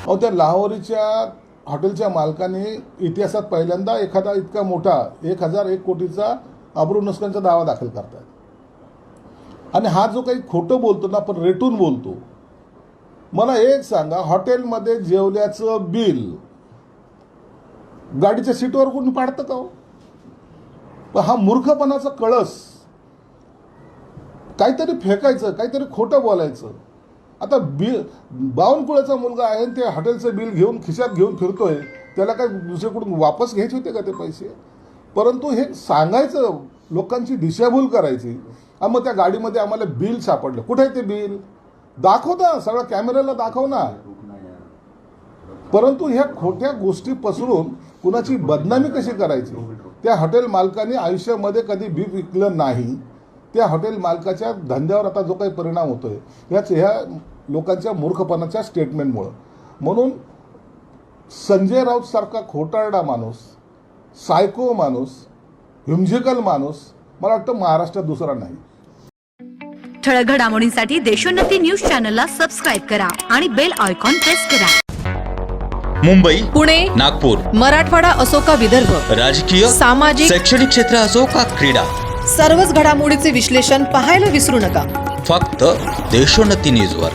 अहो, त्या लाहोरीच्या हॉटेलच्या मालकाने इतिहासात पहिल्यांदा एखादा इतका मोठा 1001 कोटीचा अब्रू नुकसानचा दावा दाखल करतात। आणि हा जो काही खोटं बोलतो ना, पण रेटून बोलतो। मला एक सांगा, हॉटेलमध्ये जेवल्याचं बिल गाडीच्या सीटवर कोणी पाडतं का हो? पण हा मूर्खपणाचा कळस, काहीतरी फेकायचं, काहीतरी खोटं बोलायचं। आता बिल बावनकुळेचा मुलगा आहे, ते हॉटेलचं बिल घेऊन खिशात घेऊन फिरतोय, त्याला काय दुसरीकडून वापस घ्यायचे होते का ते पैसे? परंतु हे सांगायचं, लोकांची दिशाभूल करायची। मग त्या गाडीमध्ये आम्हाला बिल सापडलं, कुठे आहे ते बिल? दाखव ना, सगळं कॅमेऱ्याला दाखव ना। परंतु ह्या खोट्या गोष्टी पसरून कुणाची बदनामी कशी करायची? त्या हॉटेल मालकाने आयुष्यामध्ये कधी बीफ विकलं नाही। त्या हॉटेल मालकाच्या धंद्यावर आता जो काही परिणाम होतोय ह्या लोकांच्या मूर्खपणाच्या स्टेटमेंटमुळं। म्हणून संजय राऊत सारखा खोटारडा माणूस, सायको माणूस, हिमजिकल माणूस मला वाटतं महाराष्ट्रात दुसरा नाही। ठळक घडामोडींसाठी देशोन्नती न्यूज चॅनलला सबस्क्राईब करा आणि बेल आयकॉन प्रेस करा। मुंबई, पुणे, नागपूर, मराठवाडा असो का विदर्भ, राजकीय, सामाजिक, शैक्षणिक क्षेत्र असो का क्रीडा, सर्वच घडामोडीचे विश्लेषण पाहायला विसरू नका। फक्त देशोन्नती न्यूजवर।